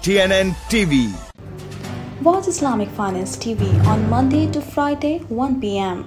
TNN TV। Watch Islamic Finance TV on Monday to Friday 1 p.m.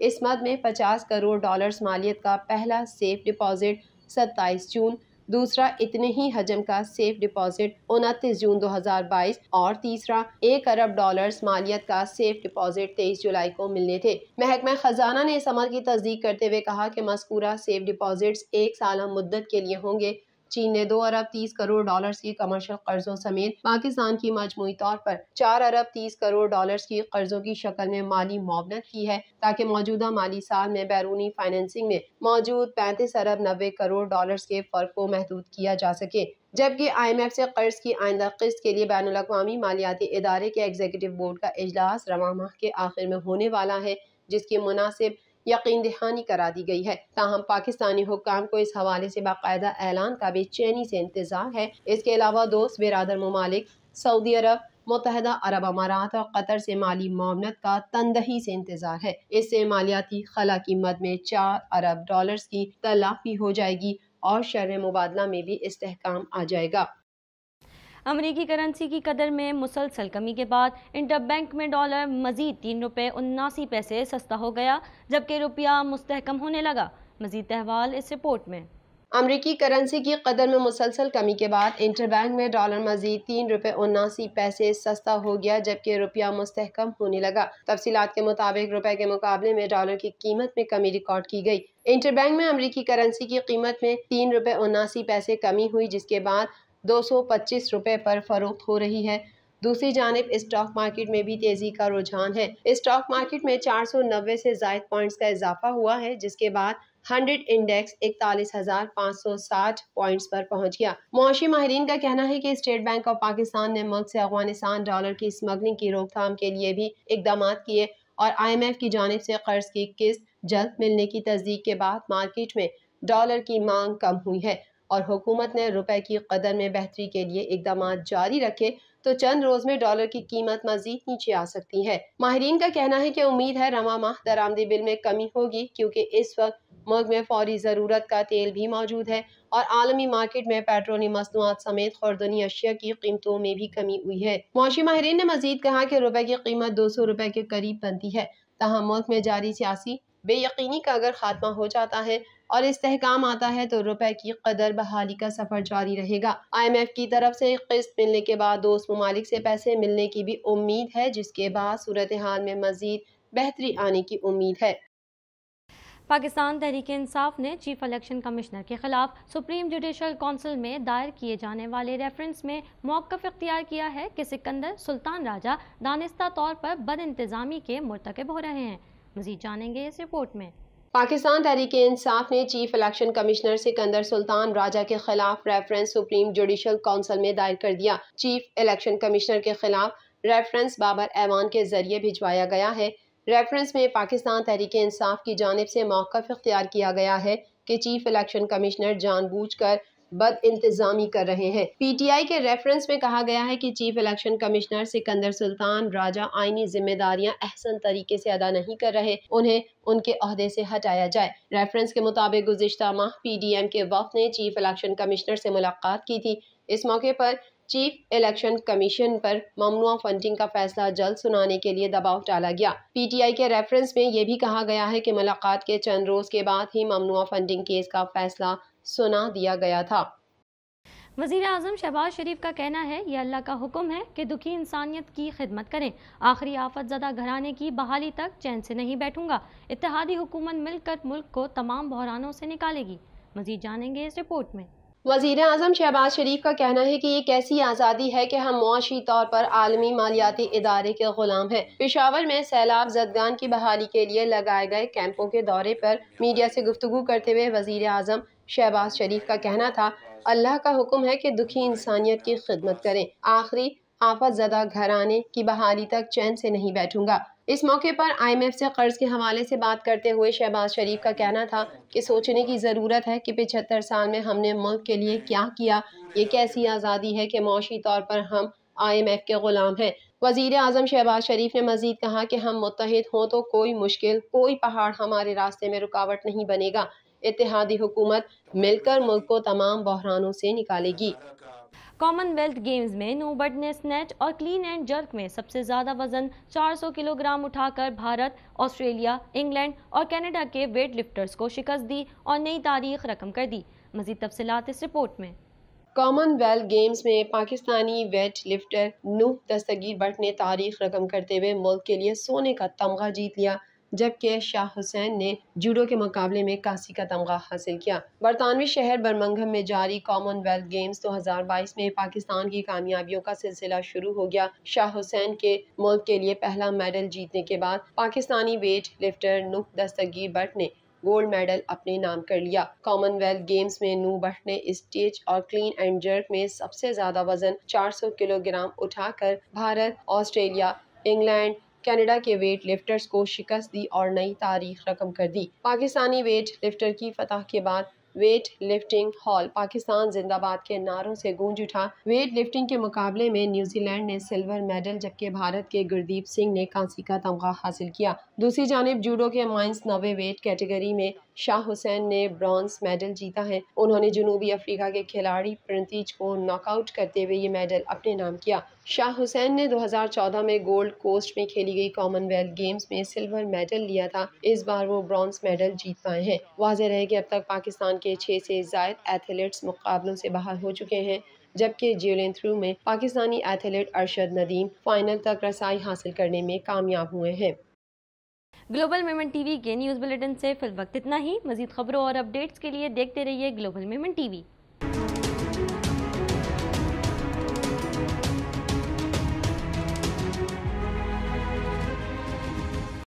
اس مد میں 50 crore dollars مالیت کا پہلا سیف ڈپازٹ 27 جون، دوسرا اتنے ہی حجم کا سیف ڈپازٹ 29 جون 2022 اور تیسرا 1 ارب ڈالرز مالیت کا سیف ڈپازٹ 23 جولائی کو ملنے تھے۔ محکمہ خزانہ نے اس عمل کی تصدیق کرتے ہوئے کہا کہ مذکورہ سیف ڈپازٹس 1 سالہ مدت کے لیے ہوں گے۔ چین نے 2 ارب 30 کروڑ ڈالرز کی کمرشل قرضوں سمیت پاکستان کی مجموعی طور پر 4 ارب 30 کروڑ ڈالرز کی قرضوں کی شکل میں مالی معاونت کی ہے، تاکہ موجودہ مالی سال میں بیرونی فائنینسنگ میں موجود 35 ارب 90 کروڑ ڈالرز کے فرق کو محدود کیا جا سکے۔ جبکہ IMF سے قرض کی آئندہ قسط کے لیے بین الاقوامی مالیاتی ادارے کے ایگزیکٹو بورڈ کا اجلاس رواں ماہ کے آخر میں ہونے والا ہے، جس کی مناسب یقین دہانی کرا دی گئی ہے۔ تاہم پاکستانی حکام کو اس حوالے سے باقاعدہ اعلان کا بے چینی سے انتظار ہے۔ اس کے علاوہ دوست برادر ممالک سعودی عرب، متحدہ عرب امارات اور قطر سے مالی معاونت کا تندہی سے انتظار ہے۔ اس سے مالیاتی خلا کی مد میں 4 ارب ڈالرز کی تلافی ہو جائے گی اور شرح مبادلہ میں بھی استحکام آ جائے گا۔ امریکی کرنسی کی قدر میں مسلسل کمی کے بعد انٹر بینک میں ڈالر مزید 3 روپے 79 پیسے سستا ہو گیا، جبکہ روپیہ مستحکم ہونے لگا۔ مزید احوال اس رپورٹ میں۔ امریکی کرنسی کی قدر میں مسلسل کمی کے بعد انٹر بینک میں ڈالر مزید 3 روپے 79 پیسے سستا ہو گیا، جبکہ روپیہ مستحکم ہونے لگا۔ تفصیلات کے مطابق روپے کے مقابلے میں ڈالر کی قیمت میں کمی ریکارڈ کی گئی۔ انٹر بینک میں امریکی کرنسی کی قیمت میں 3 روپے 79 پیسے کمی ہوئی، جس کے بعد 225 روپے پر فروخت ہو رہی ہے۔ دوسری جانب اسٹاک مارکیٹ میں بھی تیزی کا رجحان ہے۔ اسٹاک مارکیٹ میں 490 سے زائد پوائنٹس کا اضافہ ہوا ہے، جس کے بعد 100 انڈیکس 41,560 پوائنٹس پر پہنچ گیا۔ معاشی ماہرین کا کہنا ہے کہ اسٹیٹ بینک آف پاکستان نے ملک سے افغانستان ڈالر کی اسمگلنگ کی روک تھام کے لیے بھی اقدامات کیے اور IMF کی جانب سے قرض کی قسط جلد ملنے کی تصدیق کے بعد مارکیٹ میں ڈالر کی مانگ کم ہوئی ہے اور حکومت نے روپے کی قدر میں بہتری کے لیے اقدامات جاری رکھے تو چند روز میں ڈالر کی قیمت مزید نیچے آ سکتی ہے۔ ماہرین کا کہنا ہے کہ امید ہے رواں ماہ درآمدی بل میں کمی ہوگی، کیونکہ اس وقت ملک میں فوری ضرورت کا تیل بھی موجود ہے اور عالمی مارکیٹ میں پیٹرولیم مصنوعات سمیت خوردنی اشیاء کی قیمتوں میں بھی کمی ہوئی ہے۔ معاشی ماہرین نے مزید کہا کہ روپے کی قیمت 200 روپے کے قریب بنتی ہے، تاہم ملک میں جاری سیاسی بے یقینی کا اگر خاتمہ ہو جاتا ہے اور استحکام آتا ہے تو روپے کی قدر بحالی کا سفر جاری رہے گا۔ IMF کی طرف سے قسط ملنے کے بعد دوست ممالک سے پیسے ملنے کی بھی امید ہے، جس کے بعد صورتحال میں مزید بہتری آنے کی امید ہے۔ پاکستان تحریک انصاف نے چیف الیکشن کمشنر کے خلاف سپریم جوڈیشل کونسل میں دائر کیے جانے والے ریفرنس میں موقف اختیار کیا ہے کہ سکندر سلطان راجہ دانستہ طور پر بد انتظامی کے مرتکب ہو رہے ہیں۔ مزید جانیں گے اس رپورٹ میں۔ پاکستان تحریک انصاف نے چیف الیکشن کمشنر سکندر سلطان راجہ کے خلاف ریفرنس سپریم جوڈیشل کونسل میں دائر کر دیا۔ چیف الیکشن کمشنر کے خلاف ریفرنس بابر ایوان کے ذریعے بھجوایا گیا ہے۔ ریفرنس میں پاکستان تحریک انصاف کی جانب سے موقف اختیار کیا گیا ہے کہ چیف الیکشن کمشنر جان بوجھ کر بد انتظامی کر رہے ہیں۔ PTI کے ریفرنس میں کہا گیا ہے کہ چیف الیکشن کمشنر سکندر سلطان راجہ آئینی ذمہ داریاں احسن طریقے سے ادا نہیں کر رہے، انہیں ان کے عہدے سے ہٹایا جائے۔ ریفرنس کے مطابق گزشتہ ماہ PDM کے وفد نے چیف الیکشن کمشنر سے ملاقات کی تھی۔ اس موقع پر چیف الیکشن کمیشن پر ممنوعہ فنڈنگ کا فیصلہ جلد سنانے کے لیے دباؤ ڈالا گیا۔ PTI کے ریفرنس میں یہ بھی کہا گیا ہے کہ ملاقات کے چند روز کے بعد ہی ممنوعہ فنڈنگ کیس کا فیصلہ سنا دیا گیا تھا۔ وزیر اعظم شہباز شریف کا کہنا ہے یہ اللہ کا حکم ہے کہ دکھی انسانیت کی خدمت کریں، آخری آفت زدہ گھرانے کی بحالی تک چین سے نہیں بیٹھوں گا، اتحادی حکومت مل کر ملک کو تمام بحرانوں سے نکالے گی۔ مزید جانیں گے اس رپورٹ میں۔ وزیر اعظم شہباز شریف کا کہنا ہے کہ یہ کیسی آزادی ہے کہ ہم معاشی طور پر عالمی مالیاتی ادارے کے غلام ہیں۔ پشاور میں سیلاب زدگان کی بحالی کے لیے لگائے گئے کیمپوں کے دورے پر میڈیا سے گفتگو کرتے ہوئے وزیر اعظم شہباز شریف کا کہنا تھا، اللہ کا حکم ہے کہ دکھی انسانیت کی خدمت کریں، آخری آفت زدہ گھرانے کی بحالی تک چین سے نہیں بیٹھوں گا۔ اس موقع پر IMF سے قرض کے حوالے سے بات کرتے ہوئے شہباز شریف کا کہنا تھا کہ سوچنے کی ضرورت ہے کہ 75 سال میں ہم نے ملک کے لیے کیا کیا، یہ کیسی آزادی ہے کہ معاشی طور پر ہم IMF کے غلام ہیں۔ وزیر اعظم شہباز شریف نے مزید کہا کہ ہم متحد ہوں تو کوئی مشکل، کوئی پہاڑ ہمارے راستے میں رکاوٹ نہیں بنے گا، اتحادی حکومت مل کر ملک کو تمام بحرانوں سے نکالے گی۔ کامن ویلتھ گیمز میں نو بٹ نے سنیچ اور کلین اینڈ جرک میں سب سے زیادہ وزن 400 کلو گرام اٹھا کر بھارت، آسٹریلیا، انگلینڈ اور کینیڈا کے ویٹ لفٹرز کو شکست دی اور نئی تاریخ رقم کر دی۔ مزید تفصیلات اس رپورٹ میں۔ کامن ویلتھ گیمز میں پاکستانی ویٹ لفٹر نوح دستگیر بٹ نے تاریخ رقم کرتے ہوئے ملک کے لیے سونے کا تمغہ جیت لیا، جبکہ شاہ حسین نے جوڈو کے مقابلے میں کانسی کا تمغہ حاصل کیا۔ برطانوی شہر برمنگھم میں جاری کامن ویلتھ گیمز 2022 میں پاکستان کی کامیابیوں کا سلسلہ شروع ہو گیا۔ شاہ حسین کے ملک کے لیے پہلا میڈل جیتنے کے بعد پاکستانی ویٹ لفٹر نوح دستگیر بٹ نے گولڈ میڈل اپنے نام کر لیا۔ کامن ویلتھ گیمز میں نوح بٹ نے اسٹیچ اور کلین اینڈ جرک میں سب سے زیادہ وزن 400 کلو گرام اٹھا کر بھارت، آسٹریلیا، انگلینڈ، کینیڈا کے ویٹ لفٹرز کو شکست دی اور نئی تاریخ رقم کر دی۔ پاکستانی ویٹ لفٹر کی فتح کے بعد ویٹ لفٹنگ ہال پاکستان زندہ باد کے نعروں سے گونج اٹھا۔ ویٹ لفٹنگ کے مقابلے میں نیوزی لینڈ نے سلور میڈل جبکہ بھارت کے گردیپ سنگھ نے کانسی کا تمغہ حاصل کیا۔ دوسری جانب جوڈو کے مائنس 90 ویٹ کیٹیگری میں شاہ حسین نے برونز میڈل جیتا ہے۔ انہوں نے جنوبی افریقہ کے کھلاڑی پرنتیج کو ناک آؤٹ کرتے ہوئے یہ میڈل اپنے نام کیا۔ شاہ حسین نے 2014 میں گولڈ کوسٹ میں کھیلی گئی کامن ویلتھ گیمز میں سلور میڈل لیا تھا، اس بار وہ برونز میڈل جیت پائے ہیں۔ واضح رہے کہ اب تک پاکستان کے 6 سے زائد ایتھلیٹس مقابلوں سے باہر ہو چکے ہیں، جبکہ جیولن تھرو میں پاکستانی ایتھلیٹ ارشد ندیم فائنل تک رسائی حاصل کرنے میں کامیاب ہوئے ہیں۔ گلوبل ویمن ٹی وی کے نیوز بلیٹن سے فی الوقت اتنا ہی۔ مزید خبروں اور اپڈیٹس کے لیے دیکھتے رہیے گلوبل ویمن ٹی وی۔